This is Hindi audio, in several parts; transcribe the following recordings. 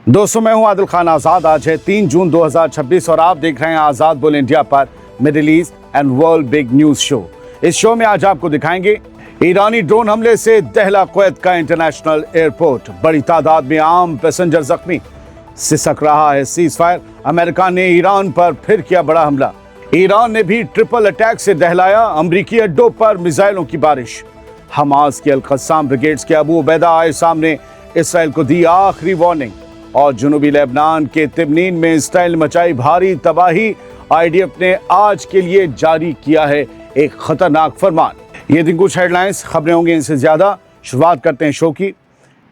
दोस्तों, मैं हूं आदिल खान आजाद। आज है 3 जून 2026 और आप देख रहे हैं आजाद बोल इंडिया पर middle east and world big news show. इस शो में आज आपको दिखाएंगे ईरानी ड्रोन हमले से दहला कुवैत का इंटरनेशनल एयरपोर्ट, बड़ी तादाद में आम पैसेंजर जख्मी, सिसक रहा है सीज फायर, अमेरिका ने ईरान पर फिर किया बड़ा हमला, ईरान ने भी ट्रिपल अटैक से दहलाया अमरीकी अड्डों पर मिसाइलों की बारिश, हमास के अल-कस्साम ब्रिगेड्स के अबू उबैदा आए सामने, इसराइल को दी आखिरी वार्निंग, और जुनूबी लेबनान के तिब्नीन में इसराइल मचाई भारी तबाही। आईडीएफ ने आज के लिए जारी किया है एक खतरनाक फरमान। ये दिन कुछ हेडलाइंस, खबरें होंगी इनसे ज्यादा। शुरुआत करते हैं शो की।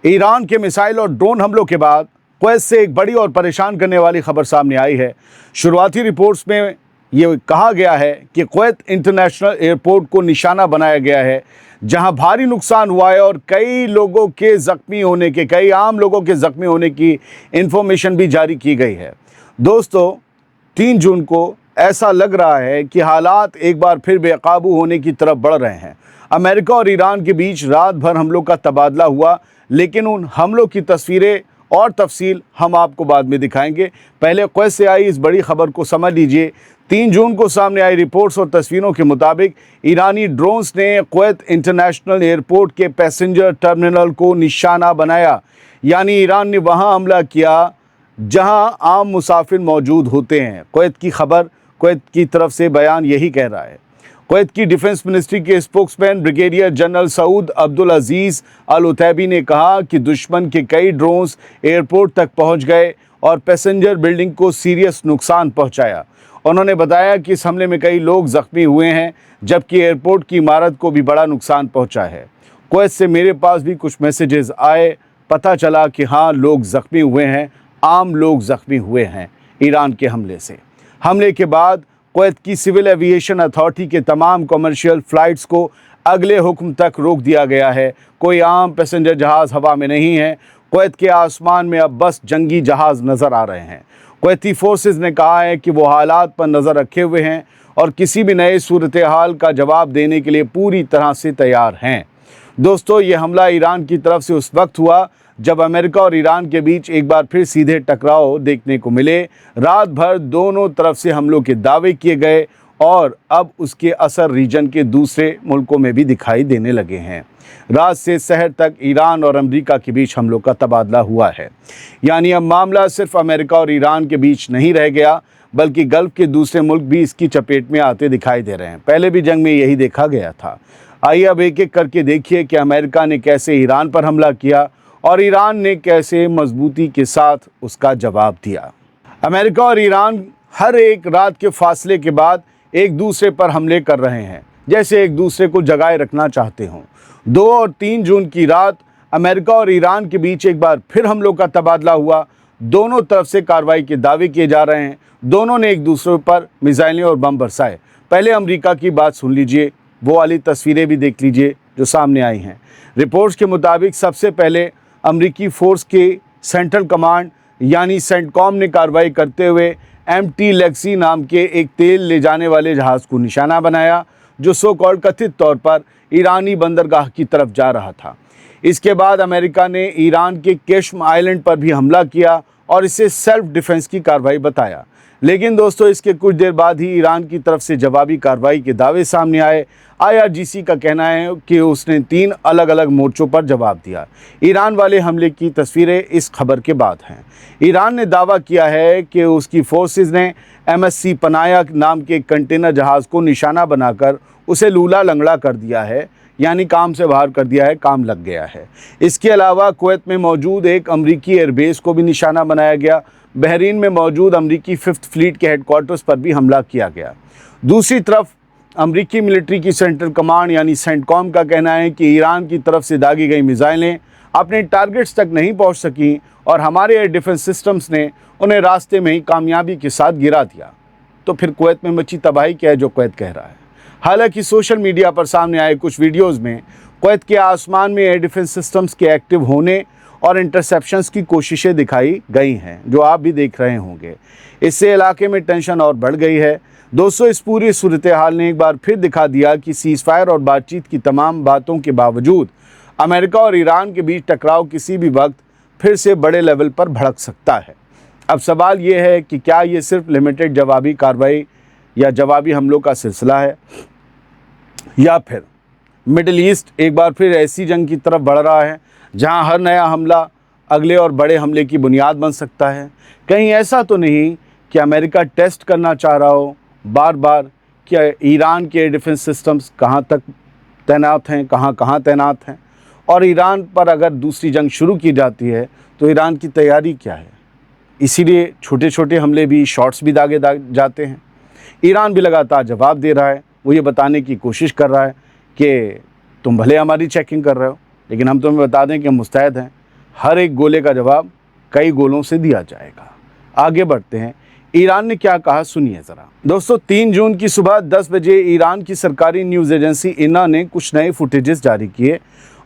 ईरान के मिसाइल और ड्रोन हमलों के बाद कुवैत से एक बड़ी और परेशान करने वाली खबर सामने आई है। शुरुआती रिपोर्ट्स में ये कहा गया है कि कुवैत इंटरनेशनल एयरपोर्ट को निशाना बनाया गया है, जहां भारी नुकसान हुआ है और कई आम लोगों के जख्मी होने की इंफॉर्मेशन भी जारी की गई है। दोस्तों, 3 जून को ऐसा लग रहा है कि हालात एक बार फिर बेकाबू होने की तरफ बढ़ रहे हैं। अमेरिका और ईरान के बीच रात भर हमलों का तबादला हुआ, लेकिन उन हमलों की तस्वीरें और तफसील हम आपको बाद में दिखाएंगे। पहले कुवैत से आई इस बड़ी खबर को समझ लीजिए। 3 जून को सामने आई रिपोर्ट्स और तस्वीरों के मुताबिक ईरानी ड्रोन्स ने कुवैत इंटरनेशनल एयरपोर्ट के पैसेंजर टर्मिनल को निशाना बनाया, यानी ईरान ने वहां हमला किया जहां आम मुसाफिर मौजूद होते हैं। कुवैत की खबर, कुवैत की तरफ से बयान यही कह रहा है। कुवैत की डिफेंस मिनिस्ट्री के spokesman brigadier general Saud Abdul Aziz al Otaibi ने कहा कि दुश्मन के कई ड्रोन्स एयरपोर्ट तक पहुंच गए और पैसेंजर बिल्डिंग को सीरियस नुकसान पहुंचाया। उन्होंने बताया कि इस हमले में कई लोग जख्मी हुए हैं, जबकि एयरपोर्ट की इमारत को भी बड़ा नुकसान पहुंचा है। कुवैत से मेरे पास भी कुछ मैसेजेस आए, पता चला कि हाँ, लोग जख्मी हुए हैं, आम लोग जख्मी हुए हैं ईरान के हमले से। हमले के बाद कुवैत की सिविल एविएशन अथॉरिटी के तमाम कमर्शियल फ़्लाइट्स को अगले हुक्म तक रोक दिया गया है। कोई आम पैसेंजर जहाज़ हवा में नहीं है। कुवैत के आसमान में अब बस जंगी जहाज़ नज़र आ रहे हैं। कुवैती फोर्सेस ने कहा है कि वो हालात पर नज़र रखे हुए हैं और किसी भी नए सूरत हाल का जवाब देने के लिए पूरी तरह से तैयार हैं। दोस्तों, ये हमला ईरान की तरफ से उस वक्त हुआ जब अमेरिका और ईरान के बीच एक बार फिर सीधे टकराव देखने को मिले। रात भर दोनों तरफ से हमलों के दावे किए गए और अब उसके असर रीजन के दूसरे मुल्कों में भी दिखाई देने लगे हैं। रात से शहर तक ईरान और अमेरिका के बीच हमलों का तबादला हुआ है, यानी अब मामला सिर्फ अमेरिका और ईरान के बीच नहीं रह गया, बल्कि गल्फ के दूसरे मुल्क भी इसकी चपेट में आते दिखाई दे रहे हैं। पहले भी जंग में यही देखा गया था। आइए अब एक एक करके देखिए कि अमेरिका ने कैसे ईरान पर हमला किया और ईरान ने कैसे मजबूती के साथ उसका जवाब दिया। अमेरिका और ईरान हर एक रात के फासले के बाद एक दूसरे पर हमले कर रहे हैं, जैसे एक दूसरे को जगाए रखना चाहते हों। 2 और 3 जून की रात अमेरिका और ईरान के बीच एक बार फिर हमलों का तबादला हुआ। दोनों तरफ से कार्रवाई के दावे किए जा रहे हैं। दोनों ने एक दूसरे पर मिसाइलें और बम बरसाए। पहले अमेरिका की बात सुन लीजिए, वो वाली तस्वीरें भी देख लीजिए जो सामने आई हैं। रिपोर्ट्स के मुताबिक सबसे पहले अमरीकी फोर्स के सेंट्रल कमांड यानी सेंटकॉम ने कार्रवाई करते हुए MT लेक्सी नाम के एक तेल ले जाने वाले जहाज़ को निशाना बनाया, जो सो कॉल्ड कथित तौर पर ईरानी बंदरगाह की तरफ जा रहा था। इसके बाद अमेरिका ने ईरान के केश्म आइलैंड पर भी हमला किया और इसे सेल्फ डिफेंस की कार्रवाई बताया। लेकिन दोस्तों, इसके कुछ देर बाद ही ईरान की तरफ से जवाबी कार्रवाई के दावे सामने आए। IRGC का कहना है कि उसने 3 अलग अलग मोर्चों पर जवाब दिया। ईरान वाले हमले की तस्वीरें इस खबर के बाद हैं। ईरान ने दावा किया है कि उसकी फोर्सेस ने MSC पनाया नाम के कंटेनर जहाज़ को निशाना बनाकर उसे लूला लंगड़ा कर दिया है, यानी काम से बाहर कर दिया है, काम लग गया है। इसके अलावा कुवैत में मौजूद एक अमरीकी एयरबेस को भी निशाना बनाया गया। बहरीन में मौजूद अमरीकी 5th फ्लीट के हेडक्वार्टर्स पर भी हमला किया गया। दूसरी तरफ अमरीकी मिलिट्री की सेंट्रल कमांड यानी सेंटकॉम का कहना है कि ईरान की तरफ से दागी गई मिसाइलें अपने टारगेट्स तक नहीं पहुंच सकीं और हमारे एयर डिफेंस सिस्टम्स ने उन्हें रास्ते में ही कामयाबी के साथ गिरा दिया। तो फिर कुवैत में मची तबाही क्या है जो कुवैत कह रहा है? हालांकि सोशल मीडिया पर सामने आए कुछ वीडियोज़ में कुवैत के आसमान में एयर डिफेंस सिस्टम्स के एक्टिव होने और इंटरसेप्शंस की कोशिशें दिखाई गई हैं, जो आप भी देख रहे होंगे। इससे इलाके में टेंशन और बढ़ गई है। दोस्तों, इस पूरी सूरत हाल ने एक बार फिर दिखा दिया कि सीज़ फायर और बातचीत की तमाम बातों के बावजूद अमेरिका और ईरान के बीच टकराव किसी भी वक्त फिर से बड़े लेवल पर भड़क सकता है। अब सवाल ये है कि क्या ये सिर्फ लिमिटेड जवाबी कार्रवाई या जवाबी हमलों का सिलसिला है, या फिर मिडिल ईस्ट एक बार फिर ऐसी जंग की तरफ बढ़ रहा है जहां हर नया हमला अगले और बड़े हमले की बुनियाद बन सकता है। कहीं ऐसा तो नहीं कि अमेरिका टेस्ट करना चाह रहा हो बार बार कि ईरान के डिफेंस सिस्टम्स कहां तक तैनात हैं, कहां तैनात हैं, और ईरान पर अगर दूसरी जंग शुरू की जाती है तो ईरान की तैयारी क्या है। इसीलिए छोटे छोटे हमले भी, शॉट्स भी दागे जाते हैं। ईरान भी लगातार जवाब दे रहा है, वो ये बताने की कोशिश कर रहा है कि तुम भले हमारी चेकिंग कर रहे हो, लेकिन हम तुम्हें बता दें कि हम मुस्तैद हैं, हर एक गोले का जवाब कई गोलों से दिया जाएगा। आगे बढ़ते हैं, ईरान ने क्या कहा सुनिए ज़रा। दोस्तों, 3 जून की सुबह 10 बजे ईरान की सरकारी न्यूज़ एजेंसी इना ने कुछ नए फुटेजेस जारी किए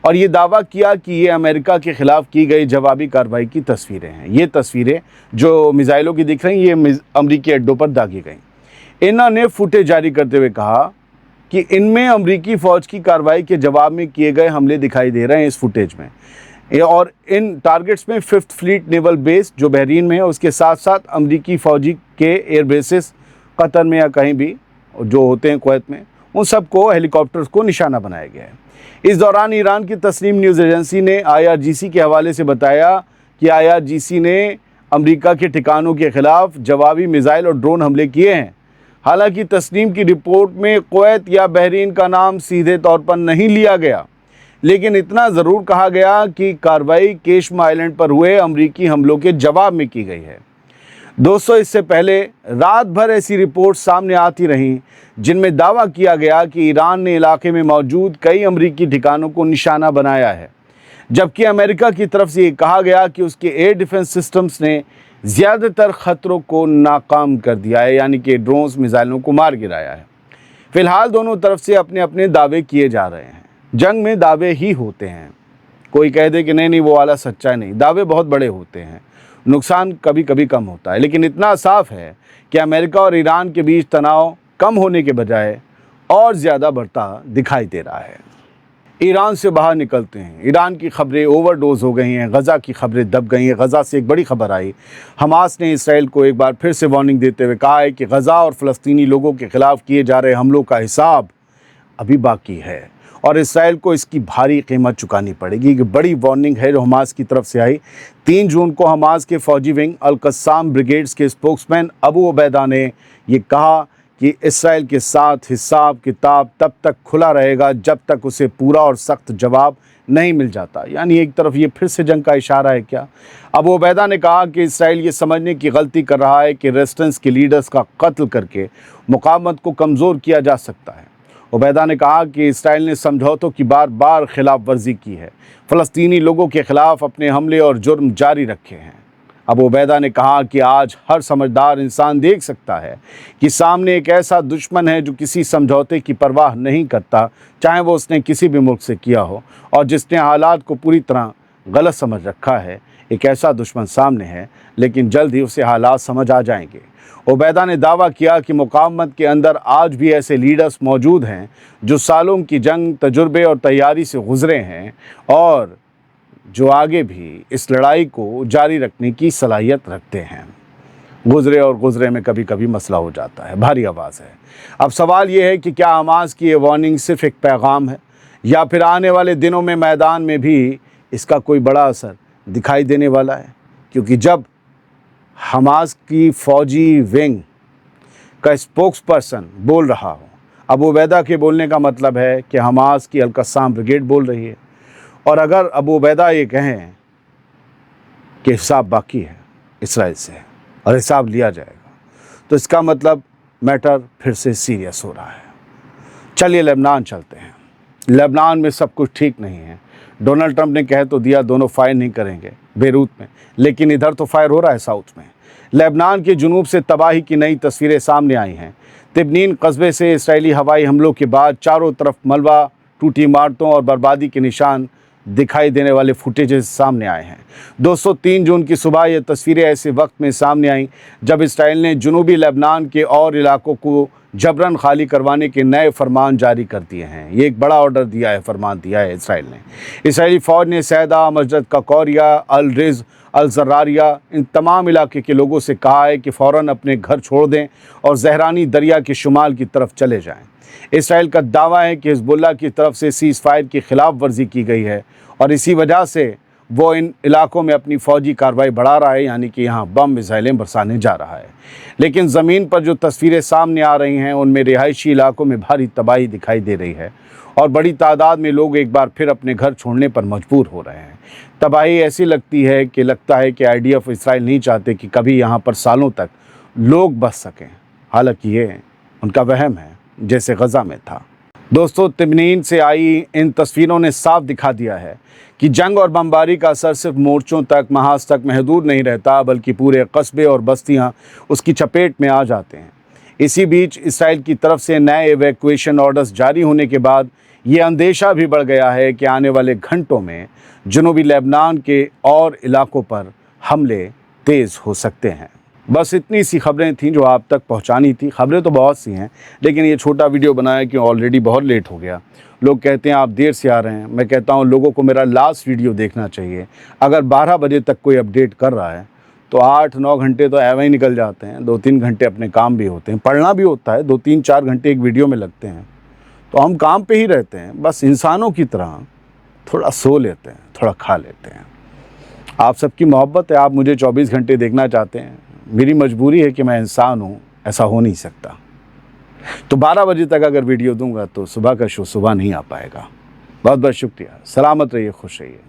और ये दावा किया कि ये अमेरिका के ख़िलाफ़ की गई जवाबी कार्रवाई की तस्वीरें हैं। ये तस्वीरें जो मिसाइलों की दिख रही हैं, ये अमरीकी अड्डों पर दागी गई। इना ने फुटेज जारी करते हुए कहा कि इनमें अमरीकी फ़ौज की कार्रवाई के जवाब में किए गए हमले दिखाई दे रहे हैं इस फुटेज में, और इन टारगेट्स में 5th फ्लीट नेवल बेस जो बहरीन में है, उसके साथ साथ अमरीकी फ़ौजी के एयर बेसिस कतर में या कहीं भी जो होते हैं कुवैत में, उन सबको हेलीकॉप्टर्स को निशाना बनाया गया है। इस दौरान ईरान की तस्नीम न्यूज़ एजेंसी ने IRGC के हवाले से बताया कि IRGC ने अमरीका के ठिकानों के ख़िलाफ़ जवाबी मिसाइल और ड्रोन हमले किए हैं। हालांकि तस्नीम की रिपोर्ट में कुवैत या बहरीन का नाम सीधे तौर पर नहीं लिया गया, लेकिन इतना ज़रूर कहा गया कि कार्रवाई केशम आइलैंड पर हुए अमरीकी हमलों के जवाब में की गई है। दोस्तों, इससे पहले रात भर ऐसी रिपोर्ट सामने आती रहीं जिनमें दावा किया गया कि ईरान ने इलाके में मौजूद कई अमरीकी ठिकानों को निशाना बनाया है, जबकि अमेरिका की तरफ से ये कहा गया कि उसके एयर डिफेंस सिस्टम्स ने ज़्यादातर ख़तरों को नाकाम कर दिया है, यानी कि ड्रोन्स मिसाइलों को मार गिराया है। फ़िलहाल दोनों तरफ से अपने अपने दावे किए जा रहे हैं। जंग में दावे ही होते हैं, कोई कह दे कि नहीं वो वाला सच्चा नहीं, दावे बहुत बड़े होते हैं, नुकसान कभी कभी कम होता है। लेकिन इतना साफ है कि अमेरिका और ईरान के बीच तनाव कम होने के बजाय और ज़्यादा बढ़ता दिखाई दे रहा है। ईरान से बाहर निकलते हैं। ईरान की खबरें ओवरडोज हो गई हैं, गज़ा की खबरें दब गई हैं। गज़ा से एक बड़ी खबर आई, हमास ने इसराइल को एक बार फिर से वार्निंग देते हुए कहा है कि गज़ा और फ़लस्तीनी लोगों के ख़िलाफ़ किए जा रहे हमलों का हिसाब अभी बाकी है और इसराइल को इसकी भारी कीमत चुकानी पड़ेगी। कि बड़ी वार्निंग है जो हमास की तरफ से आई। 3 जून को हमास के फ़ौजी विंग अल-कस्साम ब्रिगेड्स के स्पोक्समैन अबू उबैदा ने ये कहा कि इसराइल के साथ हिसाब किताब तब तक खुला रहेगा जब तक उसे पूरा और सख्त जवाब नहीं मिल जाता। यानी एक तरफ ये फिर से जंग का इशारा है क्या? अबू उबैदा ने कहा कि इसराइल ये समझने की गलती कर रहा है कि रेजिस्टेंस के लीडर्स का कत्ल करके मुकावमत को कमज़ोर किया जा सकता है। उबैदा ने कहा कि इसराइल ने समझौतों की बार बार खिलाफ वर्जी की है, फ़लस्तीनी लोगों के ख़िलाफ़ अपने हमले और जुर्म जारी रखे हैं। अबू उबैदा ने कहा कि आज हर समझदार इंसान देख सकता है कि सामने एक ऐसा दुश्मन है जो किसी समझौते की परवाह नहीं करता, चाहे वो उसने किसी भी मुल्क से किया हो, और जिसने हालात को पूरी तरह गलत समझ रखा है। एक ऐसा दुश्मन सामने है, लेकिन जल्द ही उसे हालात समझ आ जाएंगे। उबैदा ने दावा किया कि मुकावमत के अंदर आज भी ऐसे लीडर्स मौजूद हैं जो सालों की जंग तजुर्बे और तैयारी से गुजरे हैं और जो आगे भी इस लड़ाई को जारी रखने की सलाहियत रखते हैं। गुजरे में कभी कभी मसला हो जाता है, भारी आवाज़ है। अब सवाल ये है कि क्या हमास की ये वार्निंग सिर्फ एक पैगाम है या फिर आने वाले दिनों में मैदान में भी इसका कोई बड़ा असर दिखाई देने वाला है? क्योंकि जब हमास की फ़ौजी विंग का स्पोक्स पर्सन बोल रहा हो, अबू उबैदा के बोलने का मतलब है कि हमास की अल-कस्साम ब्रिगेड बोल रही है। और अगर अबू उबैदा ये कहें कि हिसाब बाकी है इसराइल से और हिसाब लिया जाएगा, तो इसका मतलब मैटर फिर से सीरियस हो रहा है। चलिए लेबनान चलते हैं। लेबनान में सब कुछ ठीक नहीं है। डोनाल्ड ट्रंप ने कह तो दिया दोनों फायर नहीं करेंगे बेरूत में, लेकिन इधर तो फायर हो रहा है साउथ में। लेबनान के जुनूब से तबाही की नई तस्वीरें सामने आई हैं। तिब्नीन कस्बे से इसराइली हवाई हमलों के बाद चारों तरफ मलबा, टूटी इमारतों और बर्बादी के निशान दिखाई देने वाले फुटेजेस सामने आए हैं। दोस्तों 3 जून की सुबह ये तस्वीरें ऐसे वक्त में सामने आईं जब इसराइल ने जनूबी लेबनान के और इलाकों को जबरन खाली करवाने के नए फरमान जारी कर दिए हैं। ये एक बड़ा ऑर्डर दिया है, फरमान दिया है इसराइल ने। इसराइली फ़ौज ने सैदा, मस्जिद ककौरिया, अल रिज़, अल ज़र्रारिया, इन तमाम इलाके के लोगों से कहा है कि फ़ौरन अपने घर छोड़ दें और ज़हरानी दरिया के शुमाल की तरफ चले जाएं। इसराइल का दावा है कि हिज़्बुल्लाह की तरफ से सीज़ फायर की खिलाफ वर्जी की गई है और इसी वजह से वो इन इलाकों में अपनी फ़ौजी कार्रवाई बढ़ा रहा है, यानी कि यहाँ बम मिसाइलें बरसाने जा रहा है। लेकिन ज़मीन पर जो तस्वीरें सामने आ रही हैं उनमें रिहायशी इलाकों में भारी तबाही दिखाई दे रही है और बड़ी तादाद में लोग एक बार फिर अपने घर छोड़ने पर मजबूर हो रहे हैं। तबाही ऐसी लगता है कि IDF इसराइल नहीं चाहते कि कभी यहाँ पर सालों तक लोग बस सकें। हालांकि ये उनका वहम है, जैसे गज़ा में था। दोस्तों तिब्नीन से आई इन तस्वीरों ने साफ दिखा दिया है कि जंग और बमबारी का असर सिर्फ मोर्चों तक, महाज तक महदूद नहीं रहता, बल्कि पूरे कस्बे और बस्तियां उसकी चपेट में आ जाते हैं। इसी बीच इसराइल की तरफ से नए एवैक्यूएशन ऑर्डर्स जारी होने के बाद ये अंदेशा भी बढ़ गया है कि आने वाले घंटों में जनूबी लेबनान के और इलाकों पर हमले तेज़ हो सकते हैं। बस इतनी सी खबरें थीं जो आप तक पहुंचानी थी। खबरें तो बहुत सी हैं, लेकिन ये छोटा वीडियो बनाया कि ऑलरेडी बहुत लेट हो गया। लोग कहते हैं आप देर से आ रहे हैं। मैं कहता हूँ लोगों को मेरा लास्ट वीडियो देखना चाहिए। अगर 12 बजे तक कोई अपडेट कर रहा है तो 8-9 घंटे तो ऐवे ही निकल जाते हैं। 2-3 घंटे अपने काम भी होते हैं, पढ़ना भी होता है। 2-3-4 घंटे एक वीडियो में लगते हैं, तो हम काम पे ही रहते हैं। बस इंसानों की तरह थोड़ा सो लेते हैं, थोड़ा खा लेते हैं। आप सबकी मोहब्बत है, आप मुझे 24 घंटे देखना चाहते हैं। मेरी मजबूरी है कि मैं इंसान हूँ, ऐसा हो नहीं सकता। तो 12 बजे तक अगर वीडियो दूंगा तो सुबह का शो सुबह नहीं आ पाएगा। बहुत बहुत शुक्रिया। सलामत रहिए, खुश रहिए।